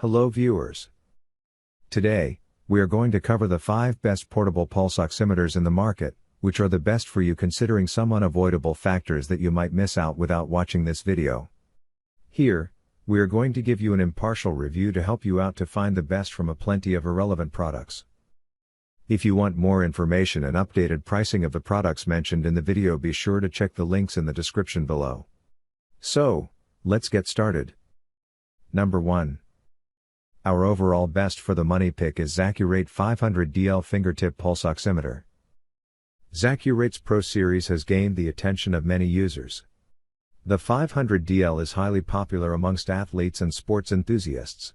Hello viewers. Today, we are going to cover the 5 best portable pulse oximeters in the market, which are the best for you considering some unavoidable factors that you might miss out without watching this video. Here, we are going to give you an impartial review to help you out to find the best from a plenty of irrelevant products. If you want more information and updated pricing of the products mentioned in the video, be sure to check the links in the description below. So, let's get started. Number 1. Our overall best for the money pick is Zacurate 500DL Fingertip Pulse Oximeter. Zacurate's Pro series has gained the attention of many users. The 500DL is highly popular amongst athletes and sports enthusiasts.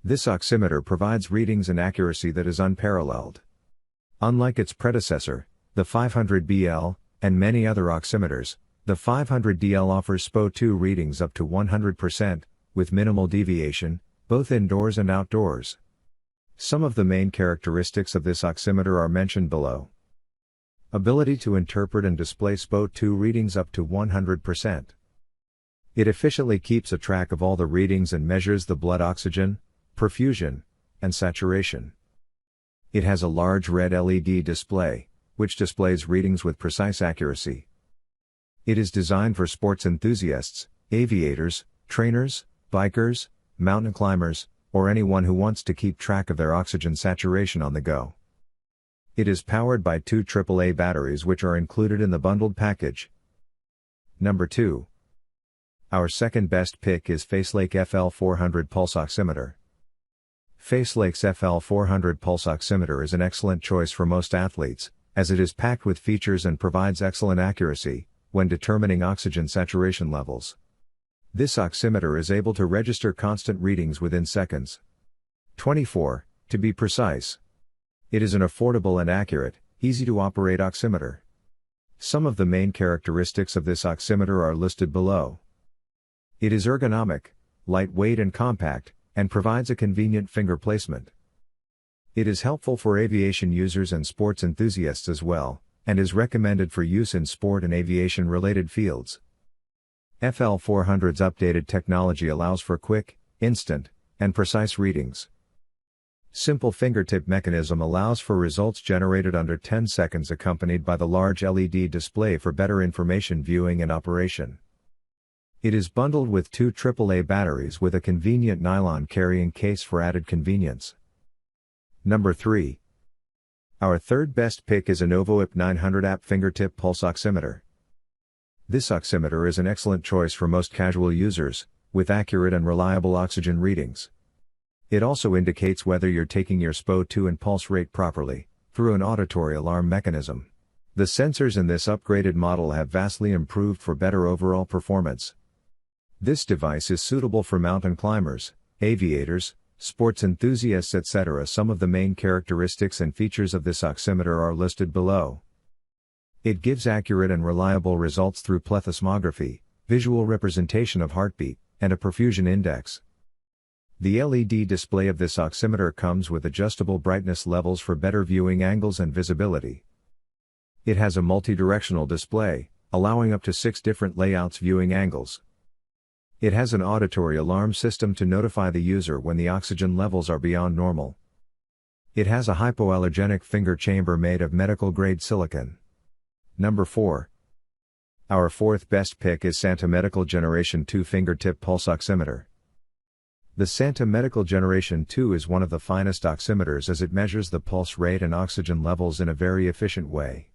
This oximeter provides readings and accuracy that is unparalleled. Unlike its predecessor, the 500BL, and many other oximeters, the 500DL offers SPO2 readings up to 100%, with minimal deviation, both indoors and outdoors. Some of the main characteristics of this oximeter are mentioned below. Ability to interpret and display SPO2 readings up to 100%. It efficiently keeps a track of all the readings and measures the blood oxygen, perfusion, and saturation. It has a large red LED display, which displays readings with precise accuracy. It is designed for sports enthusiasts, aviators, trainers, bikers, mountain climbers, or anyone who wants to keep track of their oxygen saturation on the go. It is powered by 2 AAA batteries which are included in the bundled package. Number 2. Our second best pick is FaceLake FL400 Pulse Oximeter. FaceLake's FL400 Pulse Oximeter is an excellent choice for most athletes, as it is packed with features and provides excellent accuracy when determining oxygen saturation levels. This oximeter is able to register constant readings within seconds. 24, to be precise. It is an affordable and accurate, easy-to-operate oximeter. Some of the main characteristics of this oximeter are listed below. It is ergonomic, lightweight and compact, and provides a convenient finger placement. It is helpful for aviation users and sports enthusiasts as well, and is recommended for use in sport and aviation-related fields. FL400's updated technology allows for quick, instant, and precise readings. Simple fingertip mechanism allows for results generated under 10 seconds accompanied by the large LED display for better information viewing and operation. It is bundled with 2 AAA batteries with a convenient nylon carrying case for added convenience. Number 3. Our third best pick is Innovo IP900 App Fingertip Pulse Oximeter. This oximeter is an excellent choice for most casual users, with accurate and reliable oxygen readings. It also indicates whether you're taking your SPO2 and pulse rate properly, through an auditory alarm mechanism. The sensors in this upgraded model have vastly improved for better overall performance. This device is suitable for mountain climbers, aviators, sports enthusiasts, etc. Some of the main characteristics and features of this oximeter are listed below. It gives accurate and reliable results through plethysmography, visual representation of heartbeat, and a perfusion index. The LED display of this oximeter comes with adjustable brightness levels for better viewing angles and visibility. It has a multi-directional display, allowing up to 6 different layouts viewing angles. It has an auditory alarm system to notify the user when the oxygen levels are beyond normal. It has a hypoallergenic finger chamber made of medical-grade silicone. Number 4. Our fourth best pick is Santamedical Generation 2 Fingertip Pulse Oximeter. The Santamedical Generation 2 is one of the finest oximeters as it measures the pulse rate and oxygen levels in a very efficient way.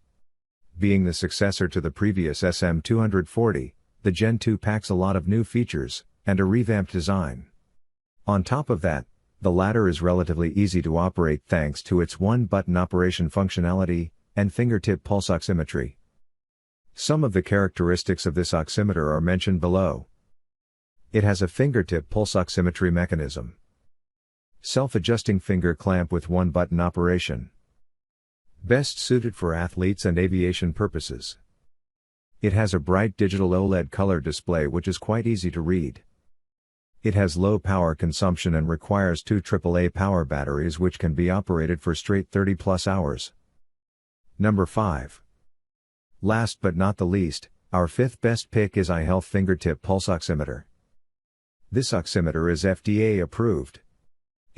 Being the successor to the previous SM240, the Gen 2 packs a lot of new features, and a revamped design. On top of that, the latter is relatively easy to operate thanks to its one-button operation functionality, and fingertip pulse oximetry. Some of the characteristics of this oximeter are mentioned below. It has a fingertip pulse oximetry mechanism. Self-adjusting finger clamp with one-button operation. Best suited for athletes and aviation purposes. It has a bright digital OLED color display which is quite easy to read. It has low power consumption and requires 2 AAA power batteries which can be operated for straight 30+ hours. Number 5. Last but not the least, our fifth best pick is iHealth Fingertip Pulse Oximeter. This oximeter is FDA approved,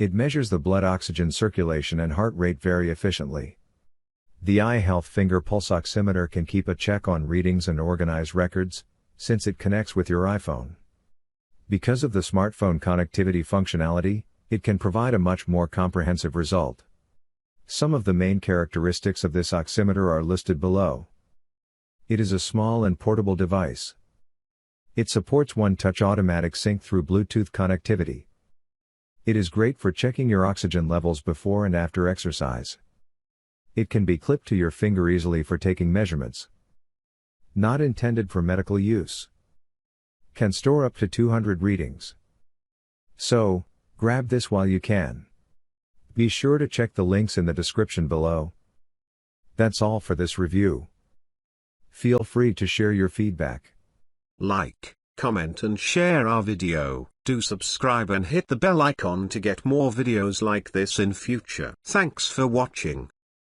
It measures the blood oxygen circulation and heart rate very efficiently. The iHealth Finger Pulse Oximeter can keep a check on readings and organize records, since it connects with your iPhone. Because of the smartphone connectivity functionality, it can provide a much more comprehensive result. Some of the main characteristics of this oximeter are listed below. It is a small and portable device. It supports one-touch automatic sync through Bluetooth connectivity. It is great for checking your oxygen levels before and after exercise. It can be clipped to your finger easily for taking measurements. Not intended for medical use. Can store up to 200 readings. So, grab this while you can. Be sure to check the links in the description below. That's all for this review. Feel free to share your feedback. Like, comment and share our video. Do subscribe and hit the bell icon to get more videos like this in future. Thanks for watching.